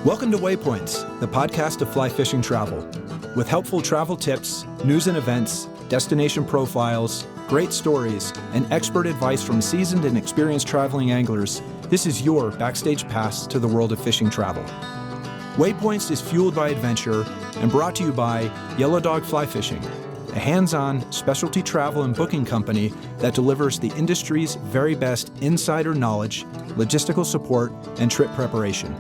Welcome to Waypoints, the podcast of Flyfishing Travel. With helpful travel tips, news and events, destination profiles, great stories, and expert advice from seasoned and experienced traveling anglers, this is your backstage pass to the world of fishing travel. Waypoints is fueled by adventure and brought to you by Yellow Dog Flyfishing, a hands-on specialty travel and booking company that delivers the industry's very best insider knowledge, logistical support, and trip preparation.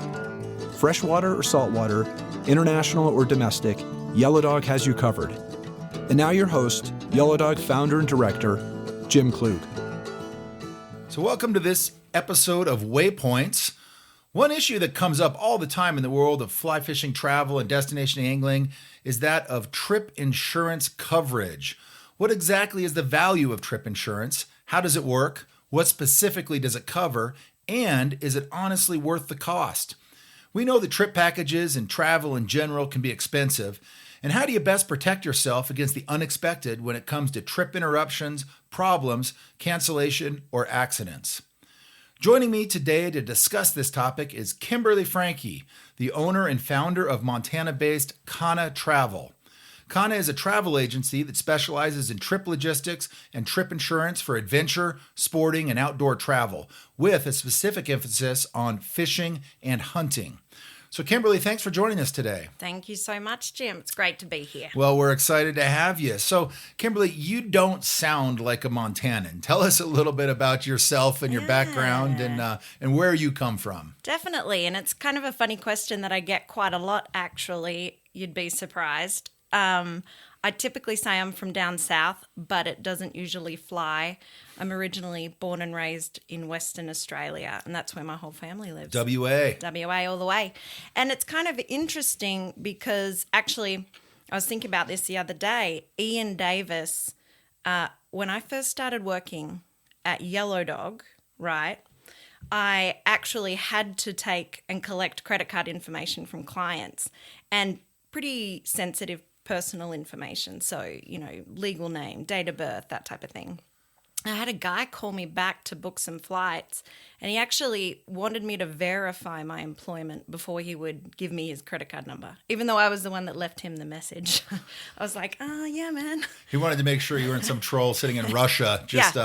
Freshwater or saltwater, international or domestic, Yellow Dog has you covered. And now your host, Yellow Dog founder and director, Jim Klug. So welcome to this episode of Waypoints. One issue that comes up all the time in the world of fly fishing travel and destination angling is that of trip insurance coverage. What exactly is the value of trip insurance? How does it work? What specifically does it cover? And is it honestly worth the cost? We know that trip packages and travel in general can be expensive. And how do you best protect yourself against the unexpected when it comes to trip interruptions, problems, cancellation, or accidents? Joining me today to discuss this topic is Kimberly Franke, the owner and founder of Montana-based Kanna Travel. Kanna is a travel agency that specializes in trip logistics and trip insurance for adventure, sporting, and outdoor travel, with a specific emphasis on fishing and hunting. So Kimberly, thanks for joining us today. Thank you so much, Jim. It's great to be here. Well, we're excited to have you. So Kimberly, you don't sound like a Montanan. Tell us a little bit about yourself and your background and where you come from. Definitely. And it's kind of a funny question that I get quite a lot, actually. You'd be surprised. I typically say I'm from down south, but it doesn't usually fly. I'm originally born and raised in Western Australia, and that's where my whole family lives. WA all the way. And it's kind of interesting because actually I was thinking about this the other day. Ian Davis, when I first started working at Yellow Dog, right, I actually had to take and collect credit card information from clients and pretty sensitive personal information. So, legal name, date of birth, that type of thing. I had a guy call me back to book some flights, and he actually wanted me to verify my employment before he would give me his credit card number, even though I was the one that left him the message. I was like, oh, yeah, man. He wanted to make sure you weren't some troll sitting in Russia just,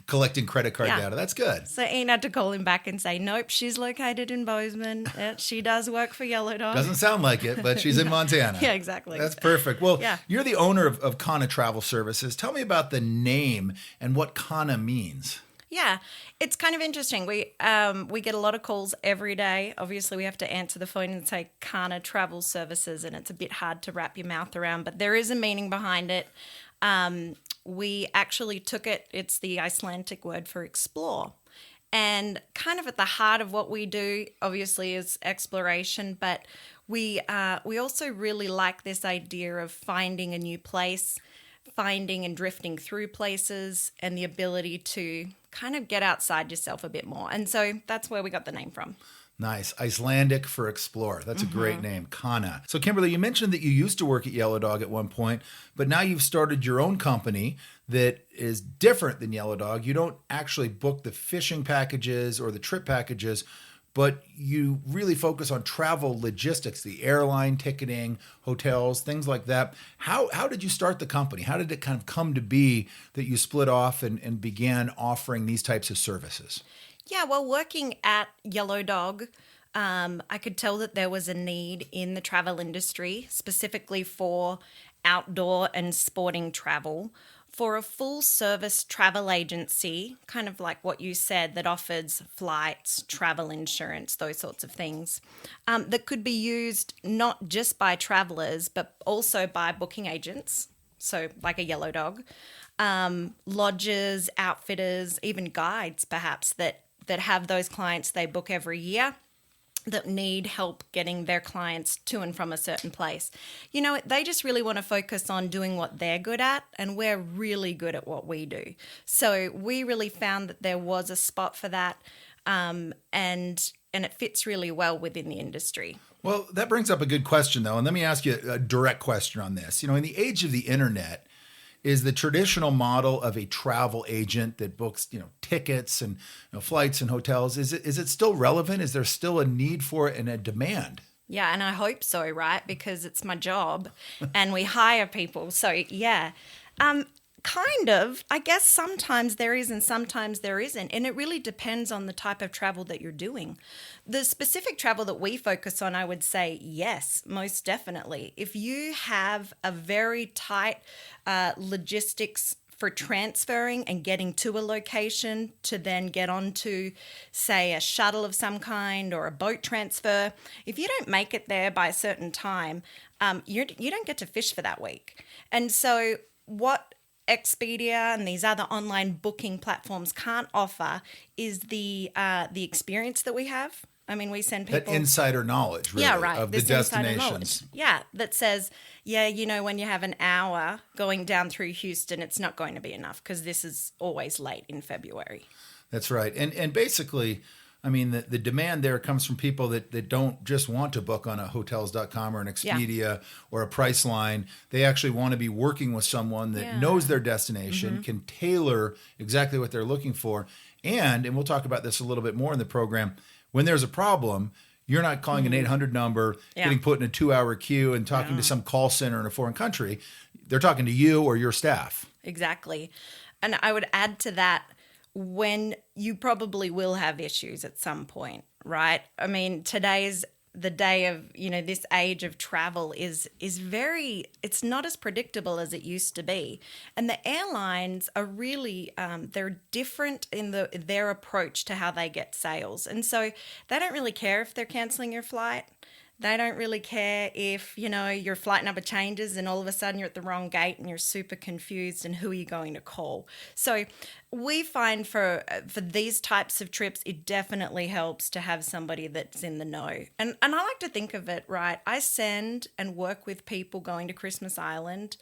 collecting credit card data. That's good. So Ian had to call him back and say, nope, she's located in Bozeman. She does work for Yellow Dog. Doesn't sound like it, but she's in Montana. Yeah, exactly. That's perfect. Well, You're the owner of Kanna Travel Services. Tell me about the name and what Kanna means. Yeah, it's kind of interesting. We get a lot of calls every day. Obviously, we have to answer the phone and say Kanna Travel Services, and it's a bit hard to wrap your mouth around, but there is a meaning behind it. We actually took it. It's the Icelandic word for explore. And kind of at the heart of what we do, obviously, is exploration, but we also really like this idea of finding a new place, finding and drifting through places, and the ability to kind of get outside yourself a bit more. And so that's where we got the name from. Nice. Icelandic for explore. That's a great name, Kanna. So Kimberly, you mentioned that you used to work at Yellow Dog at one point, but now you've started your own company that is different than Yellow Dog. You don't actually book the fishing packages or the trip packages, but you really focus on travel logistics, the airline ticketing, hotels, things like that. How did you start the company? How did it kind of come to be that you split off and began offering these types of services? Yeah, well, working at Yellow Dog, I could tell that there was a need in the travel industry, specifically for outdoor and sporting travel, for a full-service travel agency, kind of like what you said, that offers flights, travel insurance, those sorts of things, that could be used not just by travelers, but also by booking agents, so like a Yellow Dog, lodges, outfitters, even guides perhaps that have those clients they book every year that need help getting their clients to and from a certain place. They just really want to focus on doing what they're good at, and we're really good at what we do. So we really found that there was a spot for that. And and it fits really well within the industry. Well, that brings up a good question, though. And let me ask you a direct question on this. In the age of the internet, is the traditional model of a travel agent that books, tickets and flights and hotels, is it still relevant? Is there still a need for it and a demand? Yeah, and I hope so, right? Because it's my job and we hire people. So, yeah. Kind of. I guess sometimes there is and sometimes there isn't. And it really depends on the type of travel that you're doing. The specific travel that we focus on, I would say, yes, most definitely. If you have a very tight logistics for transferring and getting to a location to then get onto, say, a shuttle of some kind or a boat transfer, if you don't make it there by a certain time, you don't get to fish for that week. And so what Expedia and these other online booking platforms can't offer is the experience that we have. I mean, we send people... That insider knowledge, really, of the destinations. Yeah, that says, when you have an hour going down through Houston, it's not going to be enough because this is always late in February. That's right. And basically, I mean, the demand there comes from people that don't just want to book on a hotels.com or an Expedia or a Priceline. They actually want to be working with someone that knows their destination, can tailor exactly what they're looking for. And we'll talk about this a little bit more in the program, when there's a problem, you're not calling an 800 number, getting put in a 2-hour queue and talking to some call center in a foreign country. They're talking to you or your staff. Exactly. And I would add to that, when you probably will have issues at some point, right? I mean, today's the day of, this age of travel is very, it's not as predictable as it used to be. And the airlines are really, they're different in their approach to how they get sales. And so they don't really care if they're canceling your flight. They don't really care if, your flight number changes and all of a sudden you're at the wrong gate and you're super confused and who are you going to call? So we find for these types of trips, it definitely helps to have somebody that's in the know. And I like to think of it, right? I send and work with people going to Christmas Island,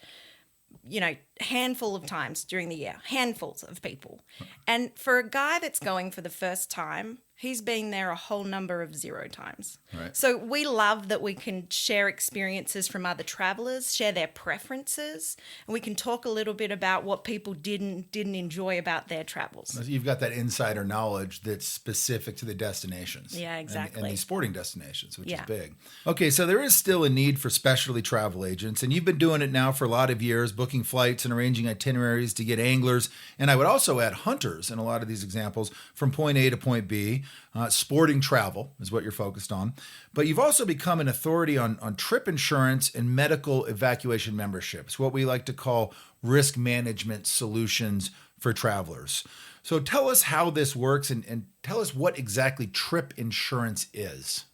handful of times during the year, handfuls of people. And for a guy that's going for the first time, he's been there a whole number of 0 times. Right. So we love that we can share experiences from other travelers, share their preferences, and we can talk a little bit about what people didn't enjoy about their travels. You've got that insider knowledge that's specific to the destinations. Yeah, exactly. And these sporting destinations, which is big. Okay, so there is still a need for specialty travel agents, and you've been doing it now for a lot of years, booking flights and arranging itineraries to get anglers, and I would also add hunters in a lot of these examples, from point A to point B. Sporting travel is what you're focused on. But you've also become an authority on trip insurance and medical evacuation memberships, what we like to call risk management solutions for travelers. So tell us how this works and tell us what exactly trip insurance is.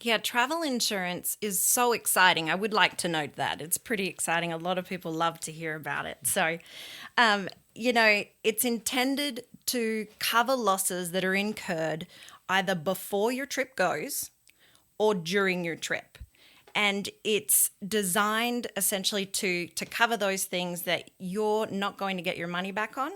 Yeah, travel insurance is so exciting. I would like to note that. It's pretty exciting. A lot of people love to hear about it. So, it's intended to cover losses that are incurred either before your trip goes or during your trip. And it's designed essentially to cover those things that you're not going to get your money back on,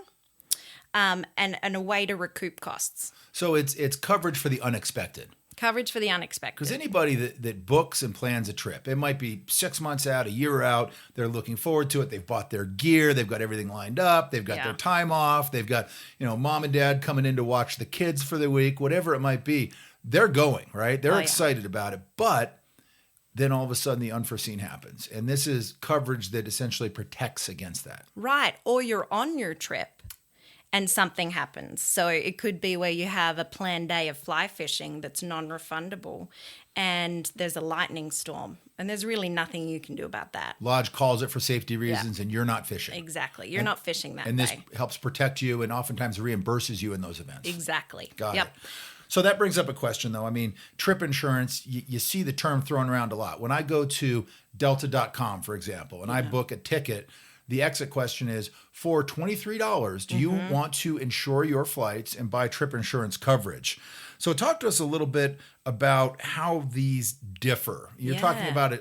and a way to recoup costs. So it's coverage for the unexpected. Coverage for the unexpected. Because anybody that books and plans a trip, it might be 6 months out, a year out, they're looking forward to it, they've bought their gear, they've got everything lined up, they've got their time off, they've got, mom and dad coming in to watch the kids for the week, whatever it might be. They're going, right? They're excited about it. But then all of a sudden the unforeseen happens. And this is coverage that essentially protects against that. Right. Or you're on your trip and something happens. So it could be where you have a planned day of fly fishing that's non-refundable and there's a lightning storm and there's really nothing you can do about that. Lodge calls it for safety reasons and you're not fishing. Exactly. You're not fishing that day. And this helps protect you and oftentimes reimburses you in those events. Exactly. Got it. So that brings up a question, though. I mean, trip insurance, you see the term thrown around a lot. When I go to delta.com, for example, and I book a ticket, the exit question is, for $23, do you want to insure your flights and buy trip insurance coverage? So talk to us a little bit about how these differ. You're talking about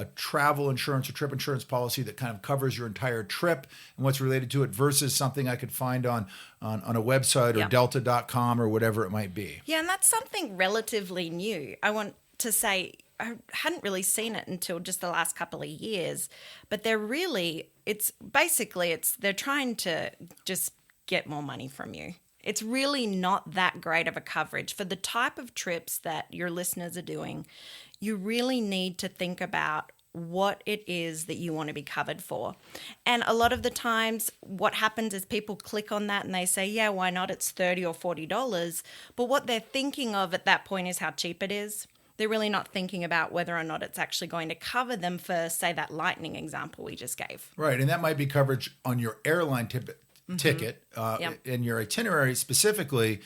a travel insurance or trip insurance policy that kind of covers your entire trip and what's related to it versus something I could find on a website or delta.com or whatever it might be. Yeah, and that's something relatively new. I want to say I hadn't really seen it until just the last couple of years, but they're trying to just get more money from you. It's really not that great of a coverage. For the type of trips that your listeners are doing, you really need to think about what it is that you want to be covered for. And a lot of the times what happens is people click on that and they say, yeah, why not? It's $30 or $40. But what they're thinking of at that point is how cheap it is. They're really not thinking about whether or not it's actually going to cover them for, say, that lightning example we just gave. Right. And that might be coverage on your airline ticket and your itinerary specifically,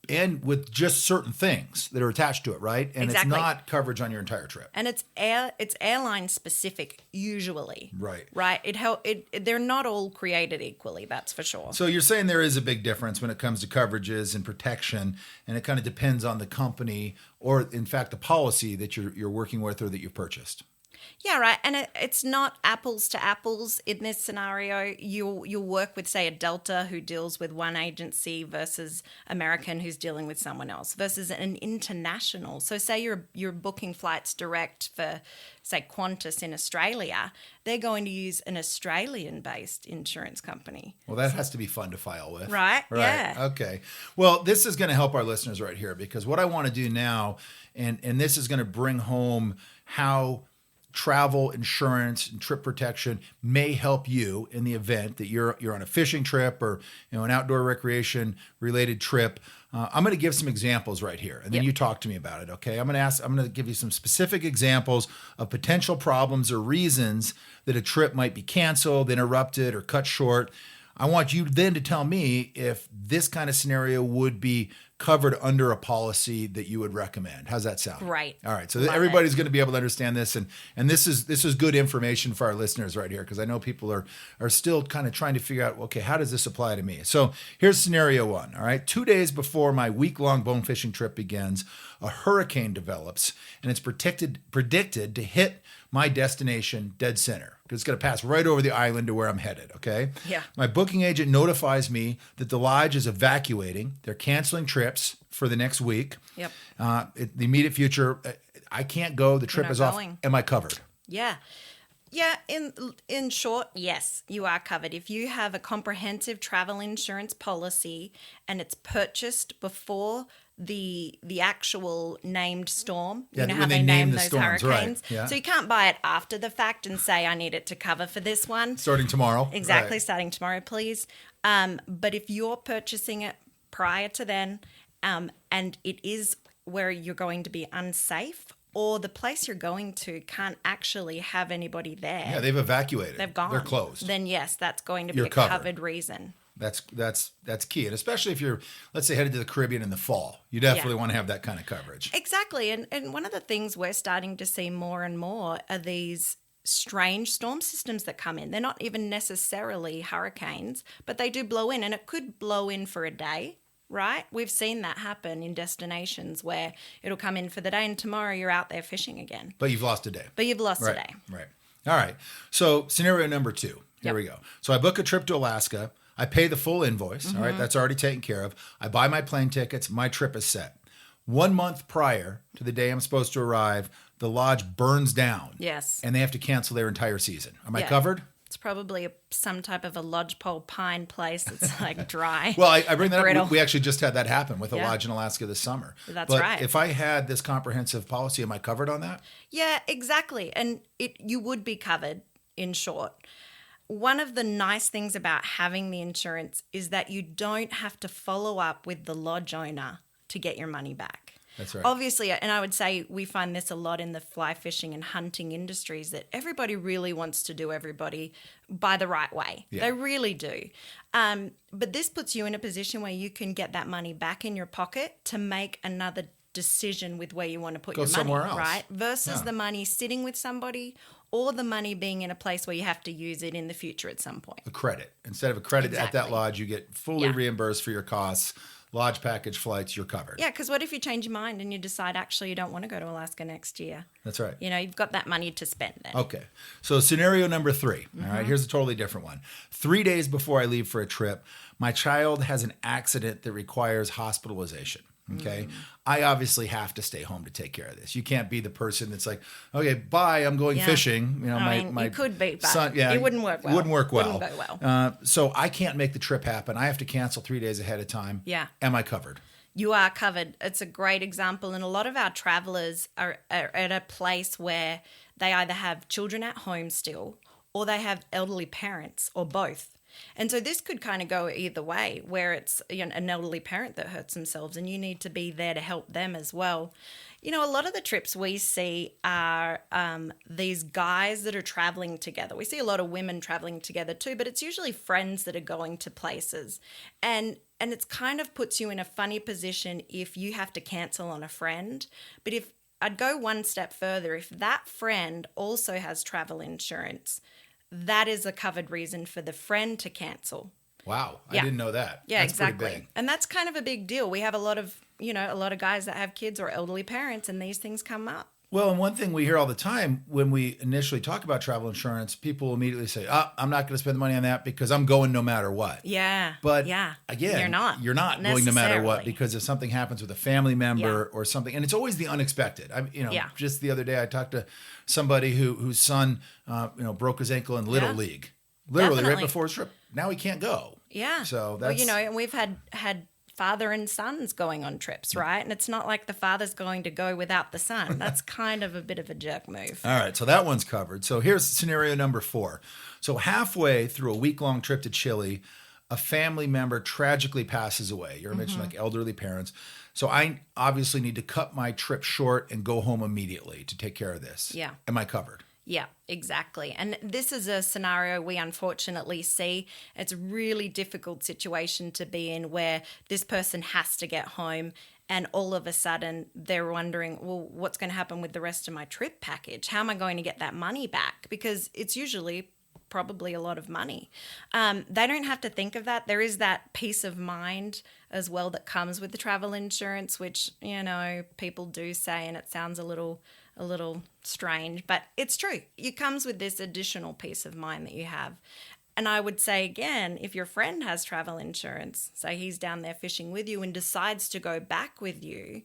and with just certain things that are attached to it, right? And It's not coverage on your entire trip. And it's airline specific usually. Right. Right. They're not all created equally, that's for sure. So you're saying there is a big difference when it comes to coverages and protection, and it kind of depends on the company or, in fact, the policy that you're working with or that you've purchased. Yeah, right. And it's not apples to apples in this scenario. You'll work with, say, a Delta who deals with one agency versus American who's dealing with someone else versus an international. So say you're booking flights direct for, say, Qantas in Australia. They're going to use an Australian-based insurance company. Well, that has to be fun to file with. Right? Yeah. Okay. Well, this is going to help our listeners right here, because what I want to do now, and this is going to bring home how travel insurance and trip protection may help you in the event that you're on a fishing trip or an outdoor recreation related trip. I'm going to give some examples right here, and then you talk to me about it. Okay, I'm going to give you some specific examples of potential problems or reasons that a trip might be canceled, interrupted, or cut short. I want you then to tell me if this kind of scenario would be covered under a policy that you would recommend. How's that sound? Right. All right. So everybody's going to be able to understand this, and this is good information for our listeners right here, because I know people are still kind of trying to figure out, okay, how does this apply to me? So here's scenario one. All right. 2 days before my week-long bone fishing trip begins, a hurricane develops, and it's predicted to hit my destination dead center, because it's going to pass right over the island to where I'm headed, okay? Yeah. My booking agent notifies me that the lodge is evacuating. They're canceling trips for the next week. Yep. The immediate future, I can't go. The trip is off. Am I covered? Yeah. Yeah, in short, yes, you are covered. If you have a comprehensive travel insurance policy and it's purchased before the actual named storm, you know how they name those storms, hurricanes. Right. Yeah. So you can't buy it after the fact and say, I need it to cover for this one. Starting tomorrow. Exactly, right. Starting tomorrow, please. But if you're purchasing it prior to then, and it is where you're going to be unsafe, or the place you're going to can't actually have anybody there. Yeah, they've evacuated. They've gone. They're closed. Then yes, that's going to be a covered. covered reason. That's key. And especially if you're, let's say, headed to the Caribbean in the fall, you definitely want to have that kind of coverage. Exactly. And one of the things we're starting to see more and more are these strange storm systems that come in. They're not even necessarily hurricanes, but they do blow in, and it could blow in for a day. Right? We've seen that happen in destinations where it'll come in for the day and tomorrow you're out there fishing again. But you've lost a day. a day. Right. All right. So scenario number 2. Here we go. So I book a trip to Alaska. I pay the full invoice. All right. That's already taken care of. I buy my plane tickets. My trip is set. 1 month prior to the day I'm supposed to arrive, the lodge burns down. Yes. And they have to cancel their entire season. Am I covered? It's probably some type of a lodgepole pine place that's like dry. Well, I bring that up. We actually just had that happen with a lodge in Alaska this summer. That's right. If I had this comprehensive policy, am I covered on that? Yeah, exactly. And you would be covered, in short. One of the nice things about having the insurance is that you don't have to follow up with the lodge owner to get your money back. That's right. Obviously, and I would say we find this a lot in the fly fishing and hunting industries, that everybody really wants to do everybody by the right way. Yeah. They really do. But this puts you in a position where you can get that money back in your pocket to make another decision with where you want to put your money. Go somewhere else. Right? Versus the money sitting with somebody, or the money being in a place where you have to use it in the future at some point. A credit. Instead of a credit at that lodge, you get fully reimbursed for your costs lodge package, flights, you're covered. Yeah, because what if you change your mind and you decide actually you don't want to go to Alaska next year? That's right. You've got that money to spend then. Okay. So scenario number 3. All right. Here's a totally different one. 3 days before I leave for a trip, my child has an accident that requires hospitalization. Okay. I obviously have to stay home to take care of this. You can't be the person that's like, okay, bye, I'm going fishing. My you could be, but son, it wouldn't work well. Wouldn't work well. Wouldn't go well. So I can't make the trip happen. I have to cancel 3 days ahead of time. Yeah. Am I covered? You are covered. It's a great example. And a lot of our travelers are at a place where they either have children at home still or they have elderly parents or both. And so this could kind of go either way, where it's an elderly parent that hurts themselves and you need to be there to help them as well. A lot of the trips we see are these guys that are traveling together. We see a lot of women traveling together too, but it's usually friends that are going to places. And it's kind of puts you in a funny position if you have to cancel on a friend. But if I'd go one step further, if that friend also has travel insurance, that is a covered reason for the friend to cancel. Wow. I didn't know that. Yeah, that's exactly. Pretty big. And that's kind of a big deal. We have a lot of guys that have kids or elderly parents and these things come up. Well, and one thing we hear all the time when we initially talk about travel insurance, people immediately say, I'm not going to spend the money on that because I'm going no matter what. Yeah. But again, you're not going no matter what, because if something happens with a family member or something, and it's always the unexpected. Just the other day I talked to somebody whose son, broke his ankle in Little League, literally right before his trip. Now he can't go. Yeah. So that's, and we've had father and sons going on trips, right? And it's not like the father's going to go without the son. That's kind of a bit of a jerk move. All right, so that one's covered. So here's scenario number 4. So halfway through a week-long trip to Chile, a family member tragically passes away. You mentioned like elderly parents. So I obviously need to cut my trip short and go home immediately to take care of this. Yeah. Am I covered? Yeah, exactly. And this is a scenario we unfortunately see. It's a really difficult situation to be in where this person has to get home and all of a sudden they're wondering, well, what's going to happen with the rest of my trip package? How am I going to get that money back? Because it's usually probably a lot of money. They don't have to think of that. There is that peace of mind as well that comes with the travel insurance, which, people do say, and it sounds a little strange, but it's true. It comes with this additional peace of mind that you have. And I would say again, if your friend has travel insurance, say he's down there fishing with you and decides to go back with you,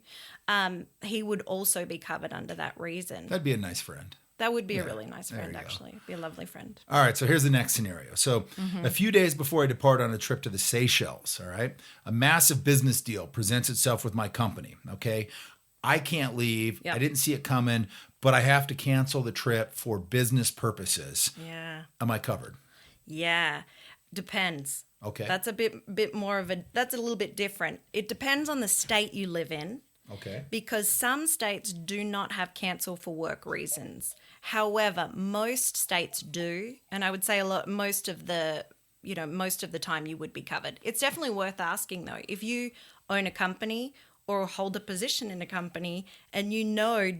he would also be covered under that reason. That'd be a nice friend. That would be a really nice friend, actually. Be a lovely friend. All right, so here's the next scenario. So a few days before I depart on a trip to the Seychelles, all right, a massive business deal presents itself with my company, okay? I can't leave. Yep. I didn't see it coming, but I have to cancel the trip for business purposes. Yeah. Am I covered? Yeah. Depends. Okay. That's a bit more of that's a little bit different. It depends on the state you live in. Okay. Because some states do not have cancel for work reasons. However, most states do, and I would say most of the time you would be covered. It's definitely worth asking though. If you own a company or hold a position in a company and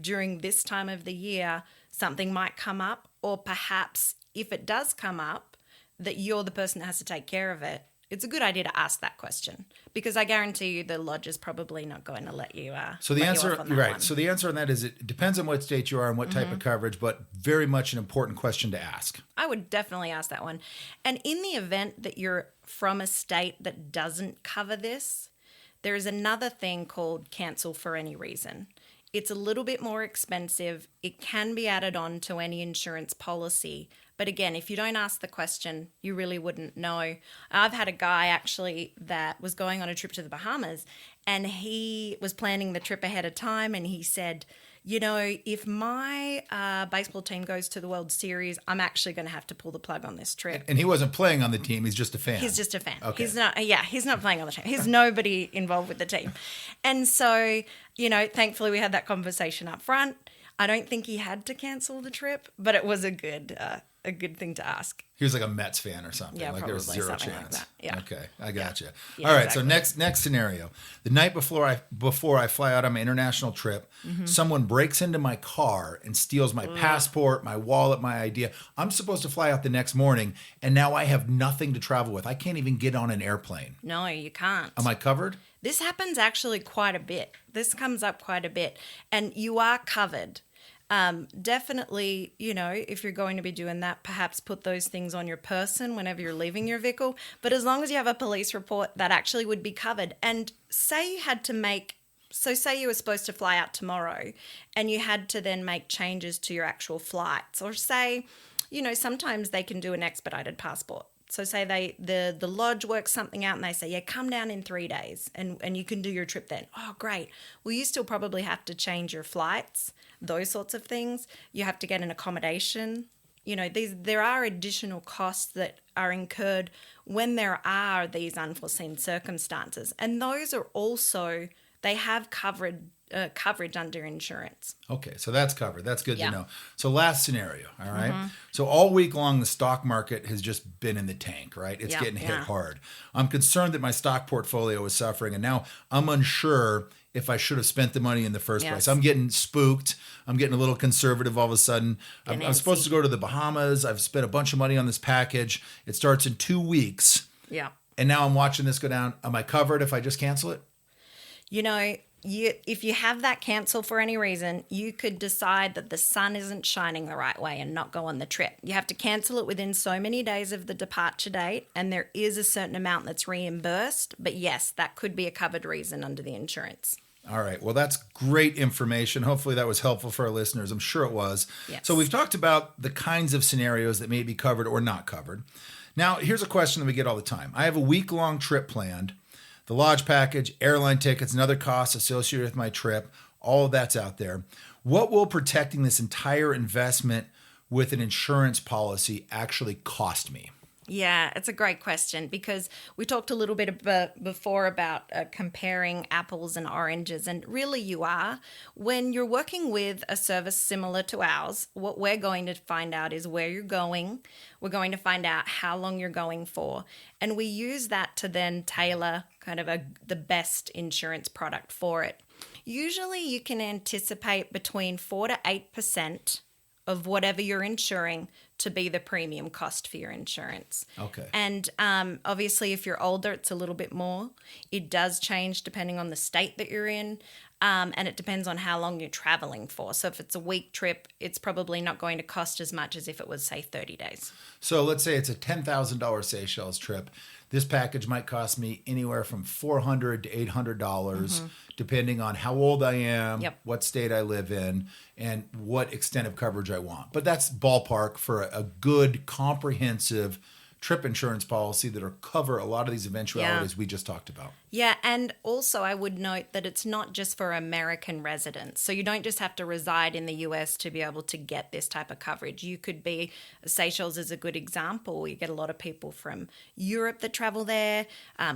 during this time of the year something might come up, or perhaps if it does come up that you're the person that has to take care of it, it's a good idea to ask that question, because I guarantee you the lodge is probably not going to let you. So the answer, right? One. So the answer on that is it depends on what state you are and what type of coverage, but very much an important question to ask. I would definitely ask that one. And in the event that you're from a state that doesn't cover this, there is another thing called cancel for any reason. It's a little bit more expensive. It can be added on to any insurance policy. But again, if you don't ask the question, you really wouldn't know. I've had a guy actually that was going on a trip to the Bahamas, and he was planning the trip ahead of time, and he said, if my baseball team goes to the World Series, I'm actually going to have to pull the plug on this trip. And he wasn't playing on the team. He's just a fan. He's just a fan. Okay. He's not playing on the team. He's nobody involved with the team. And so, thankfully we had that conversation up front. I don't think he had to cancel the trip, but it was a good thing to ask. He was like a Mets fan or something. Yeah, like there was zero chance. like that. Yeah. Okay, I gotcha. Yeah, All right, exactly. so next scenario. The night before I fly out on my international trip, someone breaks into my car and steals my passport, my wallet, my ID. I'm supposed to fly out the next morning, and now I have nothing to travel with. I can't even get on an airplane. No, you can't. Am I covered? This happens actually quite a bit. This comes up quite a bit, and you are covered. Definitely, if you're going to be doing that, perhaps put those things on your person whenever you're leaving your vehicle. But as long as you have a police report, that actually would be covered. And say you were supposed to fly out tomorrow and you had to then make changes to your actual flights, or say, sometimes they can do an expedited passport. So say the lodge works something out and they say, yeah, come down in 3 days and you can do your trip then. Oh, great. Well, you still probably have to change your flights, those sorts of things. You have to get an accommodation. There are additional costs that are incurred when there are these unforeseen circumstances. And those are also, they have coverage under insurance. Okay, so that's covered. That's good Yeah. to know. So last scenario, all right? So all week long, the stock market has just been in the tank, right? It's getting hit hard. I'm concerned that my stock portfolio is suffering, and now I'm unsure if I should have spent the money in the first place. I'm getting spooked. I'm getting a little conservative all of a sudden. I'm supposed to go to the Bahamas. I've spent a bunch of money on this package. It starts in 2 weeks. Yeah. And now I'm watching this go down. Am I covered if I just cancel it? If you have that cancel for any reason, you could decide that the sun isn't shining the right way and not go on the trip. You have to cancel it within so many days of the departure date, and there is a certain amount that's reimbursed. But yes, that could be a covered reason under the insurance. All right. Well, that's great information. Hopefully that was helpful for our listeners. I'm sure it was. Yes. So we've talked about the kinds of scenarios that may be covered or not covered. Now, here's a question that we get all the time. I have a week-long trip planned. The lodge package, airline tickets, and other costs associated with my trip, all of that's out there. What will protecting this entire investment with an insurance policy actually cost me? Yeah, it's a great question because we talked a little bit before about comparing apples and oranges, and really you are. When you're working with a service similar to ours, what we're going to find out is where you're going. We're going to find out how long you're going for, and we use that to then tailor kind of the best insurance product for it. Usually you can anticipate between 4 to 8% of whatever you're insuring to be the premium cost for your insurance. Okay. And obviously, if you're older, it's a little bit more. It does change depending on the state that you're in, and it depends on how long you're traveling for. So if it's a week trip, it's probably not going to cost as much as if it was, say, 30 days. So let's say it's a $10,000 Seychelles trip. This package might cost me anywhere from $400 to $800, depending on how old I am, what state I live in, and what extent of coverage I want. But that's ballpark for a good, comprehensive trip insurance policy that'll cover a lot of these eventualities we just talked about. Yeah, and also I would note that it's not just for American residents. So you don't just have to reside in the US to be able to get this type of coverage. You could be, Seychelles is a good example. You get a lot of people from Europe that travel there.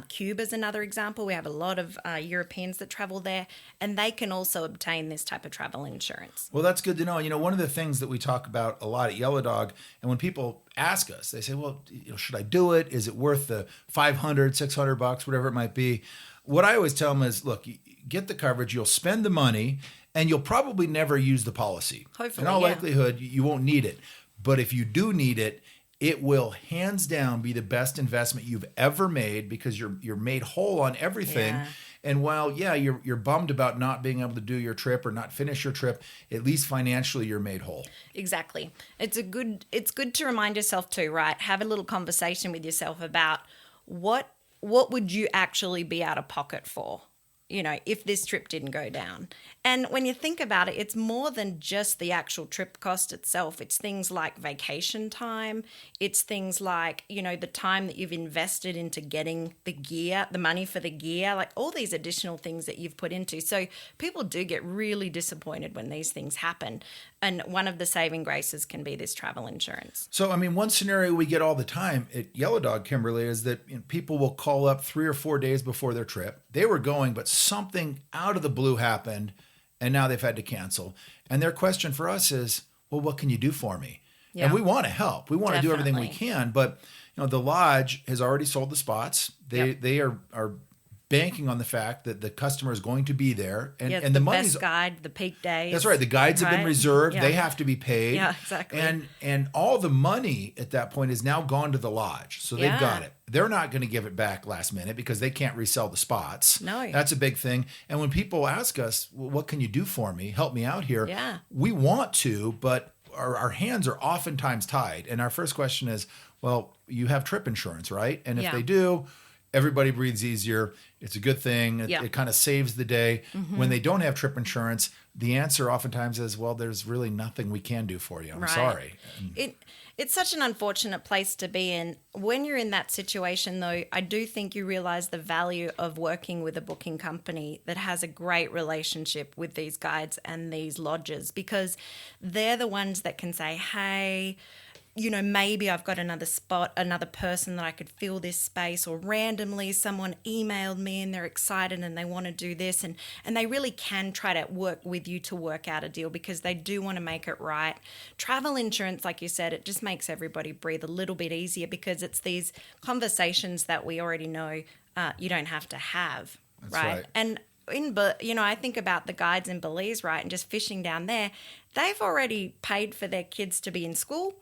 Cuba's another example. We have a lot of Europeans that travel there, and they can also obtain this type of travel insurance. Well, that's good to know. One of the things that we talk about a lot at Yellow Dog, and when people ask us, they say, well, should I do it? Is it worth the $500, $600, whatever it might be? What I always tell them is, look, get the coverage, you'll spend the money, and you'll probably never use the policy. Hopefully, in all likelihood, you won't need it. But if you do need it, it will hands down be the best investment you've ever made because you're made whole on everything. Yeah. And while, you're bummed about not being able to do your trip or not finish your trip, at least financially you're made whole. Exactly. It's good to remind yourself too, right? Have a little conversation with yourself about what would you actually be out of pocket for, if this trip didn't go down. And when you think about it, it's more than just the actual trip cost itself. It's things like vacation time. It's things like, the time that you've invested into getting the gear, the money for the gear, like all these additional things that you've put into. So people do get really disappointed when these things happen. And one of the saving graces can be this travel insurance. So, one scenario we get all the time at Yellow Dog, Kimberly, is that people will call up 3 or 4 days before their trip. They were going, but something out of the blue happened, and now they've had to cancel. And their question for us is, well, what can you do for me? Yeah. And we want to help. We want to do everything we can. But, the lodge has already sold the spots. They are banking on the fact that the customer is going to be there, and Yeah, and the money's best guide, the peak days. That's right. The guides have been right? reserved. Yeah. They have to be paid. Yeah, exactly. And all the money at that point is now gone to the lodge. So they've got it. They're not going to give it back last minute because they can't resell the spots. No. That's a big thing. And when people ask us, well, what can you do for me? Help me out here. Yeah. We want to, but our hands are oftentimes tied. And our first question is, well, you have trip insurance, right? And if they do, everybody breathes easier. It's a good thing. It kind of saves the day. When they don't have trip insurance, the answer oftentimes is, well, there's really nothing we can do for you. I'm sorry. It's such an unfortunate place to be in. When you're in that situation, though, I do think you realize the value of working with a booking company that has a great relationship with these guides and these lodges, because they're the ones that can say, hey, you know, maybe I've got another spot, another person that I could fill this space, or randomly someone emailed me and they're excited and they want to do this. And they really can try to work with you to work out a deal because they do want to make it right. Travel insurance, like you said, it just makes everybody breathe a little bit easier because it's these conversations that we already know you don't have to have, That's right? And I think about the guides in Belize, right, and just fishing down there. They've already paid for their kids to be in school.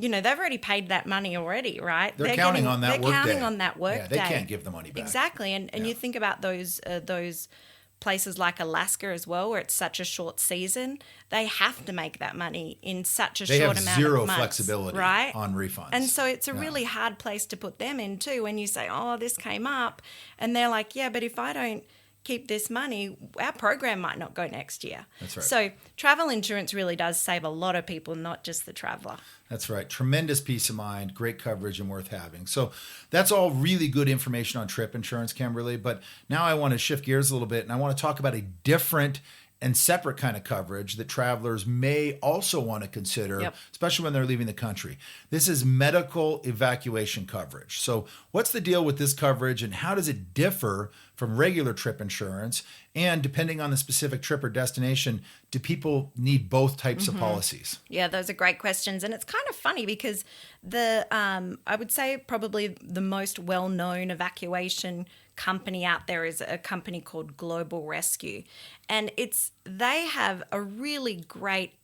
You know, they've already paid that money already, right? They're counting on that work day. They're counting on that work day. They can't give the money back. Exactly. And you think about those places like Alaska as well, where it's such a short season. They have to make that money in such a short amount of months. They have zero flexibility right? on refunds. And so it's a really hard place to put them in too when you say, oh, this came up. And they're like, yeah, but if I don't keep this money, our program might not go next year. That's right. So travel insurance really does save a lot of people, not just the traveler. That's right. Tremendous peace of mind, great coverage, and worth having. So that's all really good information on trip insurance, Kimberly. But now I want to shift gears a little bit, and I want to talk about a different and separate kind of coverage that travelers may also want to consider, especially when they're leaving the country. This is medical evacuation coverage. So what's the deal with this coverage, and how does it differ from regular trip insurance? And depending on the specific trip or destination, do people need both types of policies? Yeah, those are great questions. And it's kind of funny because I would say probably the most well-known evacuation company out there is a company called Global Rescue. And they have a really great,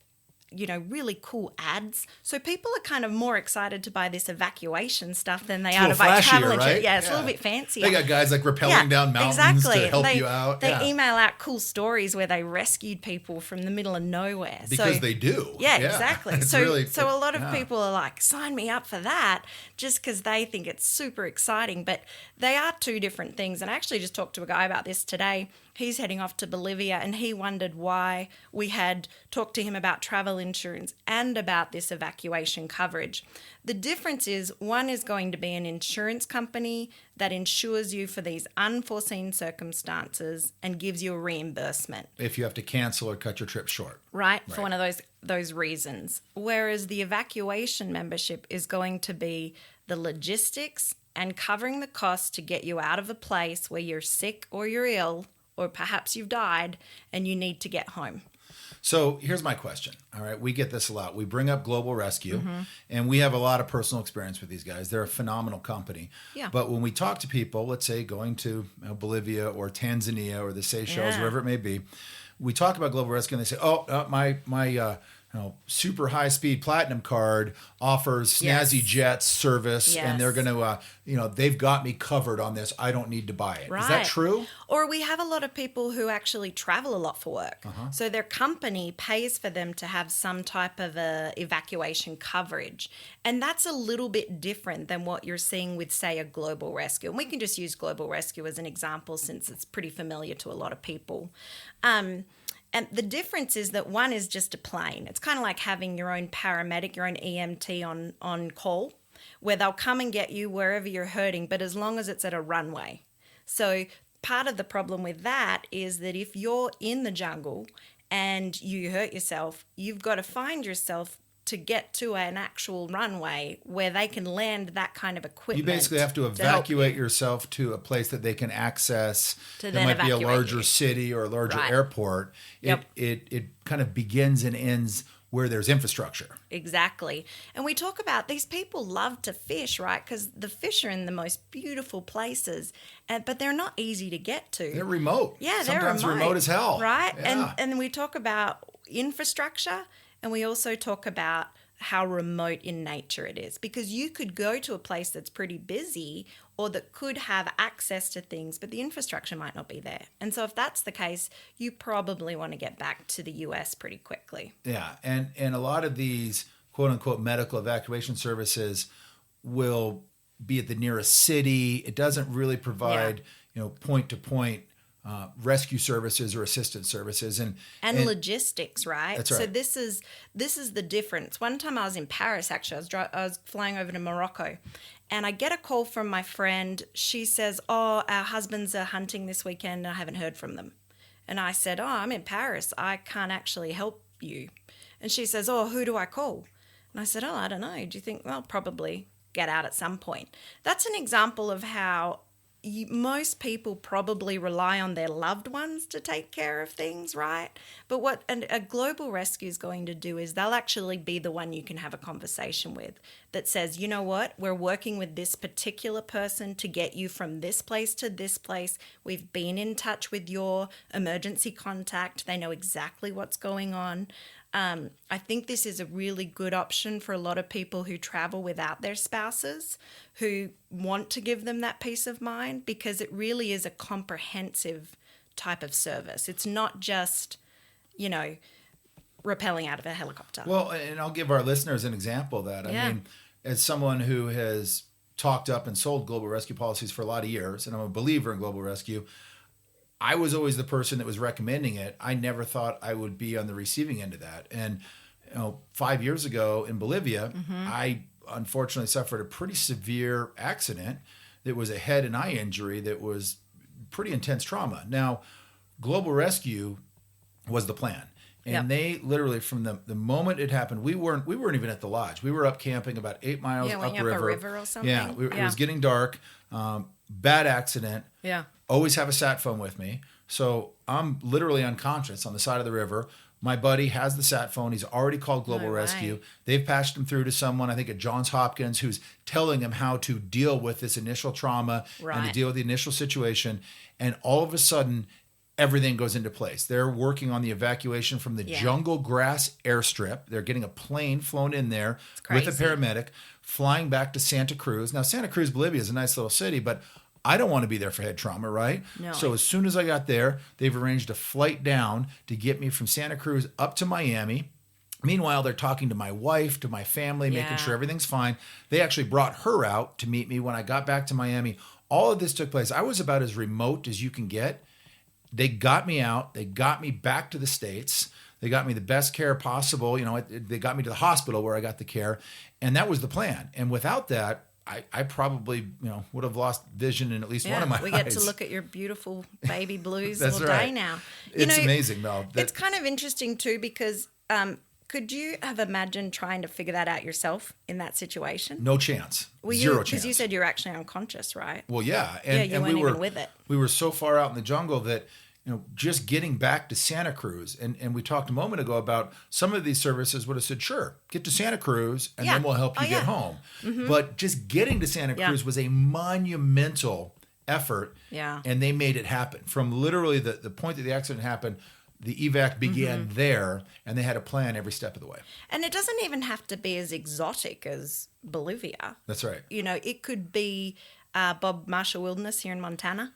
really cool ads. So people are kind of more excited to buy this evacuation stuff than they are to buy travel insurance. Right? Yeah, it's a little bit fancier. They got guys like rappelling down mountains to help you out. They email out cool stories where they rescued people from the middle of nowhere. Because they do. Yeah, exactly. So a lot of Yeah. people are like, sign me up for that, just because they think it's super exciting. But they are two different things. And I actually just talked to a guy about this today. He's heading off to Bolivia, and he wondered why we had talked to him about travel insurance and about this evacuation coverage. The difference is one is going to be an insurance company that insures you for these unforeseen circumstances and gives you a reimbursement. If you have to cancel or cut your trip short. Right, for one of those reasons. Whereas the evacuation membership is going to be the logistics and covering the cost to get you out of a place where you're sick or you're ill, or perhaps you've died and you need to get home. So here's my question. All right, we get this a lot. We bring up Global Rescue, and we have a lot of personal experience with these guys. They're a phenomenal company. Yeah. But when we talk to people, let's say going to Bolivia or Tanzania or the Seychelles, wherever it may be, we talk about Global Rescue, and they say, my super high-speed platinum card offers snazzy jets service, and they're going to, they've got me covered on this. I don't need to buy it. Right. Is that true? Or we have a lot of people who actually travel a lot for work. So their company pays for them to have some type of a evacuation coverage. And that's a little bit different than what you're seeing with, say, a Global Rescue. And we can just use Global Rescue as an example since it's pretty familiar to a lot of people. And the difference is that one is just a plane. It's kind of like having your own paramedic, your own EMT on call, where they'll come and get you wherever you're hurting, but as long as it's at a runway. So part of the problem with that is that if you're in the jungle and you hurt yourself, you've got to find yourself to get to an actual runway where they can land that kind of equipment. You basically have to evacuate yourself to a place that they can access. To that might be a larger city or a larger airport. Yep. It kind of begins and ends where there's infrastructure. Exactly. And we talk about these people love to fish, right? Because the fish are in the most beautiful places, but they're not easy to get to. They're remote. Yeah, Sometimes remote as hell. Right? Yeah. And we talk about infrastructure, and we also talk about how remote in nature it is, because you could go to a place that's pretty busy or that could have access to things, but the infrastructure might not be there. And so if that's the case, you probably want to get back to the US pretty quickly. Yeah, and a lot of these quote unquote medical evacuation services will be at the nearest city. It doesn't really provide point to point rescue services or assistance services and logistics, right? That's right. So this is the difference. One time I was in Paris, actually. I was flying over to Morocco, and I get a call from my friend. She says, "Oh, our husbands are hunting this weekend. And I haven't heard from them." And I said, "Oh, I'm in Paris. I can't actually help you." And she says, "Oh, who do I call?" And I said, "Oh, I don't know. Do you think they'll probably get out at some point?" That's an example of how most people probably rely on their loved ones to take care of things, right? But what a global rescue is going to do is they'll actually be the one you can have a conversation with that says, you know what, we're working with this particular person to get you from this place to this place. We've been in touch with your emergency contact. They know exactly what's going on. I think this is a really good option for a lot of people who travel without their spouses, who want to give them that peace of mind, because it really is a comprehensive type of service. It's not just, rappelling out of a helicopter. Well, and I'll give our listeners an example of that. I mean, as someone who has talked up and sold global rescue policies for a lot of years, and I'm a believer in global rescue, I was always the person that was recommending it. I never thought I would be on the receiving end of that. And 5 years ago in Bolivia, I unfortunately suffered a pretty severe accident that was a head and eye injury that was pretty intense trauma. Now, global rescue was the plan. And they literally, from the moment it happened, we weren't even at the lodge. We were up camping about 8 miles up a river or something. Yeah, it was getting dark. Bad accident. Yeah. Always have a sat phone with me. So I'm literally unconscious on the side of the river. My buddy has the sat phone. He's already called Global Rescue. They've patched him through to someone, I think at Johns Hopkins, who's telling him how to deal with this initial trauma and to deal with the initial situation. And all of a sudden, everything goes into place. They're working on the evacuation from the jungle grass airstrip. They're getting a plane flown in there with a paramedic, flying back to Santa Cruz. Now, Santa Cruz, Bolivia is a nice little city, but I don't want to be there for head trauma, right? No. So as soon as I got there, they've arranged a flight down to get me from Santa Cruz up to Miami. Meanwhile, they're talking to my wife, to my family, making sure everything's fine. They actually brought her out to meet me when I got back to Miami. All of this took place. I was about as remote as you can get. They got me out. They got me back to the States. They got me the best care possible. They got me to the hospital where I got the care. And that was the plan. And without that, I probably, would have lost vision in at least one of my eyes. We get to look at your beautiful baby blues all right. day now. It's amazing, though. It's kind of interesting, too, because could you have imagined trying to figure that out yourself in that situation? No chance. Well, Zero chance. Because you said you're actually unconscious, right? Well, yeah. You weren't even with it. We were so far out in the jungle that just getting back to Santa Cruz, and we talked a moment ago about some of these services would have said, sure, get to Santa Cruz, and then we'll help you get home. Mm-hmm. But just getting to Santa Cruz was a monumental effort, and they made it happen. From literally the point that the accident happened, the evac began there, and they had a plan every step of the way. And it doesn't even have to be as exotic as Bolivia. That's right. It could be Bob Marshall Wilderness here in Montana.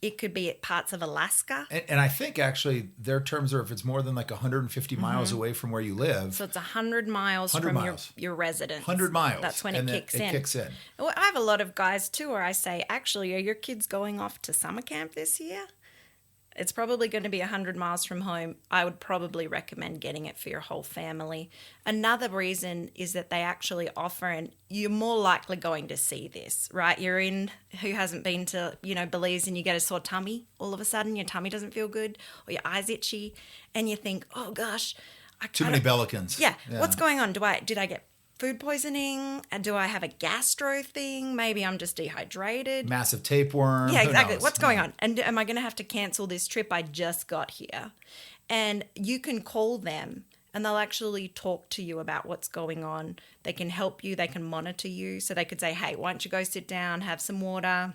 It could be at parts of Alaska. And I think actually their terms are if it's more than like 150 miles away from where you live. So it's 100 miles from your residence. 100 miles. That's when it kicks in. It kicks in. Well, I have a lot of guys too where I say, actually, are your kids going off to summer camp this year? It's probably going to be 100 miles from home. I would probably recommend getting it for your whole family. Another reason is that they actually offer, and you're more likely going to see this, right? Who hasn't been to, Belize, and you get a sore tummy all of a sudden, your tummy doesn't feel good, or your eyes itchy, and you think, oh gosh. Too many Bellicans. Yeah. What's going on? Did I get food poisoning? Do I have a gastro thing? Maybe I'm just dehydrated. Massive tapeworm. Yeah, exactly. What's going on? And am I going to have to cancel this trip I just got here? And you can call them and they'll actually talk to you about what's going on. They can help you. They can monitor you. So they could say, hey, why don't you go sit down, have some water?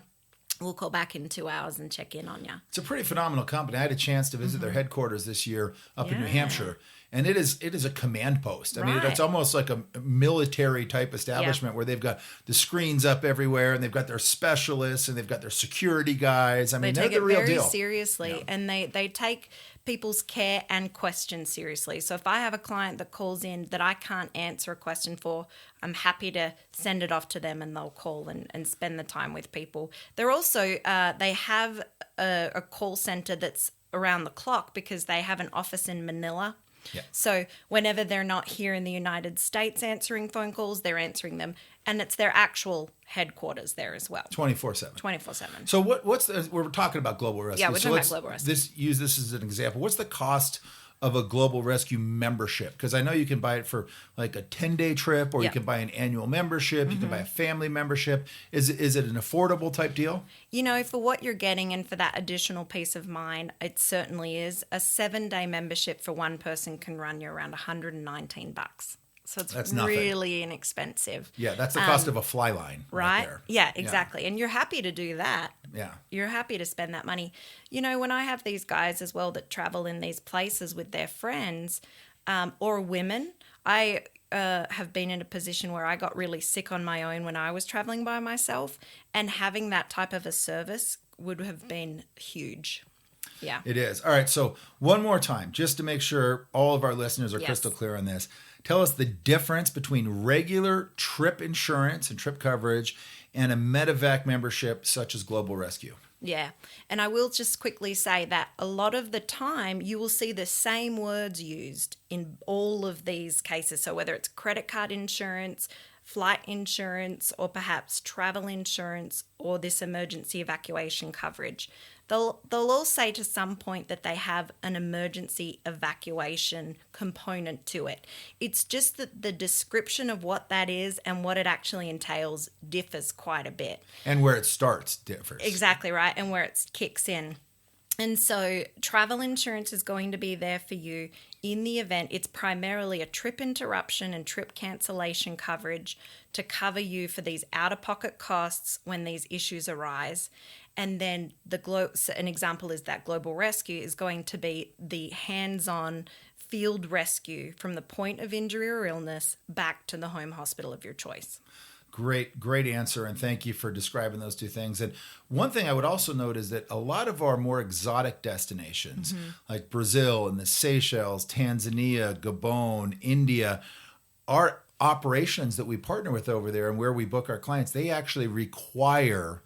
We'll call back in 2 hours and check in on you. It's a pretty phenomenal company. I had a chance to visit their headquarters this year up in New Hampshire, and it is a command post. I mean, it's almost like a military type establishment where they've got the screens up everywhere, and they've got their specialists, and they've got their security guys. I mean, they're the real deal. They take it very seriously, and they take people's care and questions seriously. So if I have a client that calls in that I can't answer a question for, I'm happy to send it off to them, and they'll call and spend the time with people. They're also, they have a call center that's around the clock because they have an office in Manila. Yeah. So whenever they're not here in the United States answering phone calls, they're answering them. And it's their actual headquarters there as well. 24/7. 24/7. So what's we're talking about global rescue. Yeah, we're talking about global rescue. Use this as an example. What's the cost of a global rescue membership? Because I know you can buy it for like a 10-day trip, or you can buy an annual membership. You can buy a family membership. Is it an affordable type deal? You know, for what you're getting and for that additional peace of mind, it certainly is. A 7-day membership for one person can run you around $119. So it's really inexpensive. Yeah, that's the cost of a fly line. Right? There. Yeah, exactly. Yeah. And you're happy to do that. Yeah. You're happy to spend that money. You know, when I have these guys as well that travel in these places with their friends or women, I have been in a position where I got really sick on my own when I was traveling by myself, and having that type of a service would have been huge. Yeah. It is. All right. So one more time, just to make sure all of our listeners are crystal clear on this. Tell us the difference between regular trip insurance and trip coverage and a Medevac membership such as Global Rescue. Yeah. And I will just quickly say that a lot of the time you will see the same words used in all of these cases. So whether it's credit card insurance, flight insurance, or perhaps travel insurance, or this emergency evacuation coverage, they'll all say to some point that they have an emergency evacuation component to it. It's just that the description of what that is and what it actually entails differs quite a bit. And where it starts differs. Exactly right, and where it kicks in. And so travel insurance is going to be there for you in the event. It's primarily a trip interruption and trip cancellation coverage to cover you for these out-of-pocket costs when these issues arise. And then an example is that Global Rescue is going to be the hands-on field rescue from the point of injury or illness back to the home hospital of your choice. Great answer, and thank you for describing those two things. And one thing I would also note is that a lot of our more exotic destinations, like Brazil and the Seychelles, Tanzania, Gabon, India, are operations that we partner with over there, and where we book our clients, they actually require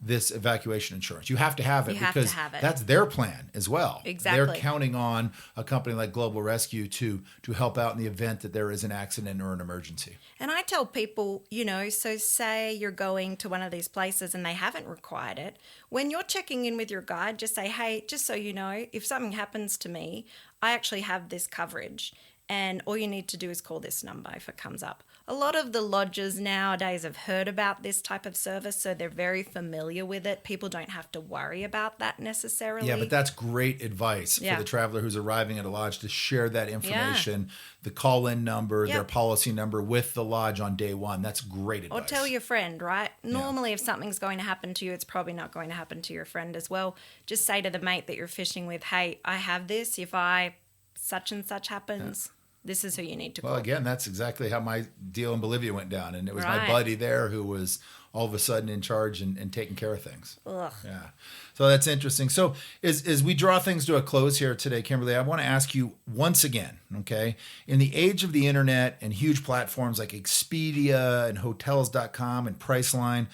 this evacuation insurance. You have to have it because that's their plan as well. Exactly. They're counting on a company like Global Rescue to help out in the event that there is an accident or an emergency. And I tell people, you know, so say you're going to one of these places and they haven't required it. When you're checking in with your guide, just say, hey, just so you know, if something happens to me, I actually have this coverage. And all you need to do is call this number if it comes up. A lot of the lodges nowadays have heard about this type of service, so they're very familiar with it. People don't have to worry about that necessarily. Yeah, but that's great advice for the traveler who's arriving at a lodge to share that information, the call-in number, their policy number with the lodge on day one. That's great advice. Or tell your friend, right? Normally, if something's going to happen to you, it's probably not going to happen to your friend as well. Just say to the mate that you're fishing with, hey, I have this. If such and such happens... this is who you need to call. Well, again, that's exactly how my deal in Bolivia went down. And it was my buddy there who was all of a sudden in charge and taking care of things. Ugh. Yeah. So that's interesting. So as we draw things to a close here today, Kimberly, I want to ask you once again, okay, in the age of the internet and huge platforms like Expedia and Hotels.com and Priceline,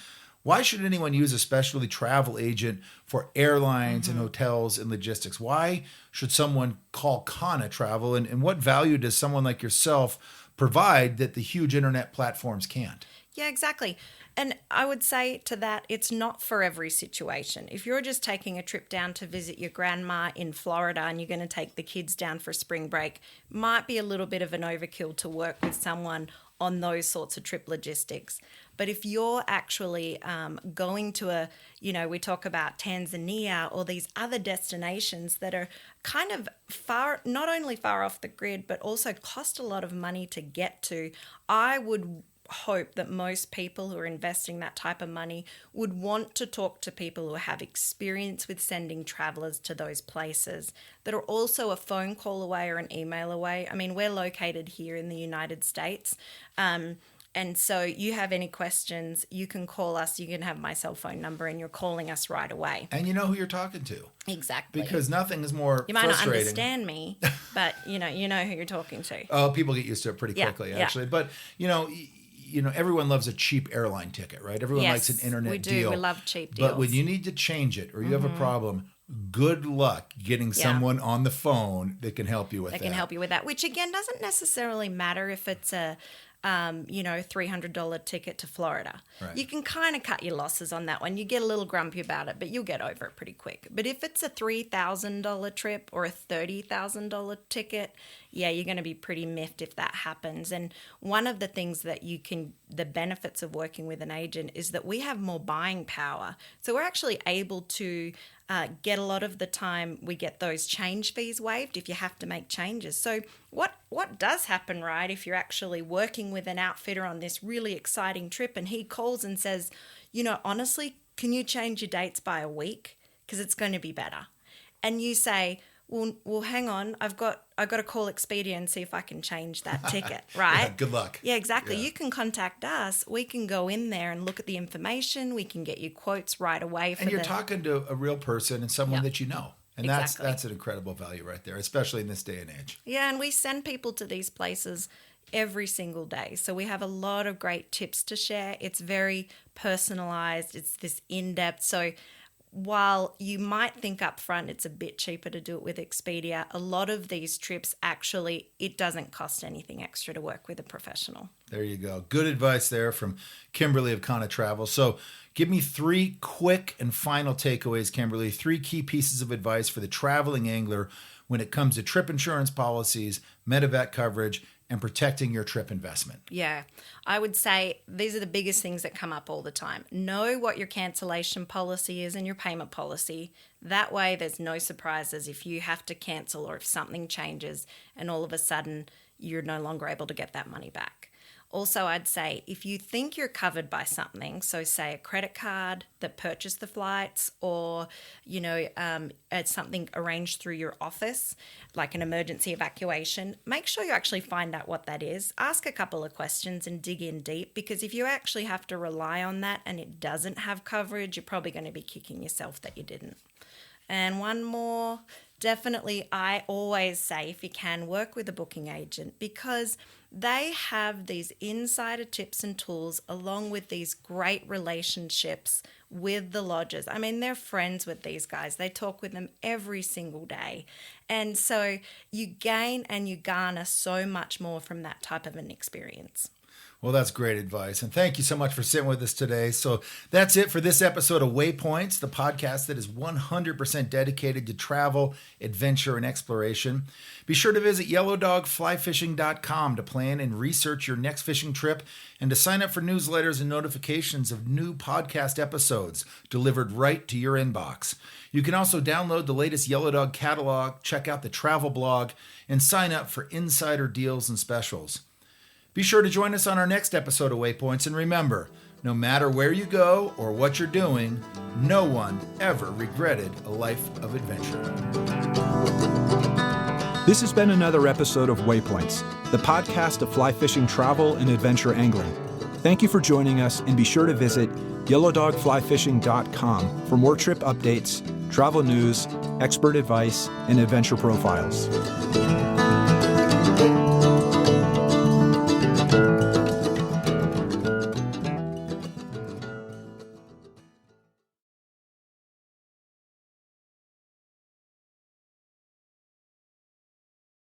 why should anyone use a specialty travel agent for airlines and hotels and logistics? Why should someone call Kanna Travel? And what value does someone like yourself provide that the huge internet platforms can't? Yeah, exactly. And I would say to that, it's not for every situation. If you're just taking a trip down to visit your grandma in Florida and you're going to take the kids down for spring break, might be a little bit of an overkill to work with someone on those sorts of trip logistics. But if you're actually going to we talk about Tanzania or these other destinations that are kind of far, not only far off the grid, but also cost a lot of money to get to, I would hope that most people who are investing that type of money would want to talk to people who have experience with sending travelers to those places that are also a phone call away or an email away. I mean, we're located here in the United States. And so you have any questions, you can call us, you can have my cell phone number, and you're calling us right away. And you know who you're talking to. Exactly. Because nothing is more frustrating. You might not understand me, but you know who you're talking to. Oh, people get used to it pretty quickly, actually. Yeah. But, everyone loves a cheap airline ticket, right? Everyone likes an internet deal. We do. We love cheap deals. But when you need to change it or you have a problem, good luck getting someone on the phone that can help you with that. That can help you with that, which again doesn't necessarily matter if it's a $300 ticket to Florida. Right. You can kind of cut your losses on that one. You get a little grumpy about it, but you'll get over it pretty quick. But if it's a $3,000 trip or a $30,000 ticket, you're going to be pretty miffed if that happens. And one of the things that the benefits of working with an agent is that we have more buying power. So we're actually able to get a lot of the time, we get those change fees waived if you have to make changes. So what does happen, right, if you're actually working with an outfitter on this really exciting trip and he calls and says, honestly, can you change your dates by a week? Because it's going to be better. And you say, well, hang on, I've got to call Expedia and see if I can change that ticket, right? Yeah, good luck. Yeah, exactly. Yeah. You can contact us. We can go in there and look at the information. We can get you quotes right away. And you're talking to a real person and someone that you know. And exactly. that's an incredible value right there, especially in this day and age. Yeah, and we send people to these places every single day. So we have a lot of great tips to share. It's very personalized. It's this in-depth. So while you might think up front it's a bit cheaper to do it with Expedia, a lot of these trips actually, it doesn't cost anything extra to work with a professional. There you go. Good advice there from Kimberly of Kanna Travel. So give me 3 quick and final takeaways, Kimberly, 3 key pieces of advice for the traveling angler when it comes to trip insurance policies, medevac coverage, and protecting your trip investment. Yeah, I would say these are the biggest things that come up all the time. Know what your cancellation policy is and your payment policy. That way there's no surprises if you have to cancel or if something changes and all of a sudden you're no longer able to get that money back. Also, I'd say if you think you're covered by something, so say a credit card that purchased the flights or, it's something arranged through your office, like an emergency evacuation, make sure you actually find out what that is. Ask a couple of questions and dig in deep, because if you actually have to rely on that and it doesn't have coverage, you're probably going to be kicking yourself that you didn't. And one more, definitely, I always say if you can, work with a booking agent, because they have these insider tips and tools along with these great relationships with the lodges. I mean, they're friends with these guys. They talk with them every single day. And so you gain and you garner so much more from that type of an experience. Well, that's great advice. And thank you so much for sitting with us today. So that's it for this episode of Waypoints, the podcast that is 100% dedicated to travel, adventure, and exploration. Be sure to visit yellowdogflyfishing.com to plan and research your next fishing trip and to sign up for newsletters and notifications of new podcast episodes delivered right to your inbox. You can also download the latest Yellow Dog catalog, check out the travel blog, and sign up for insider deals and specials. Be sure to join us on our next episode of Waypoints, and remember, no matter where you go or what you're doing, no one ever regretted a life of adventure. This has been another episode of Waypoints, the podcast of fly fishing travel and adventure angling. Thank you for joining us, and be sure to visit yellowdogflyfishing.com for more trip updates, travel news, expert advice, and adventure profiles.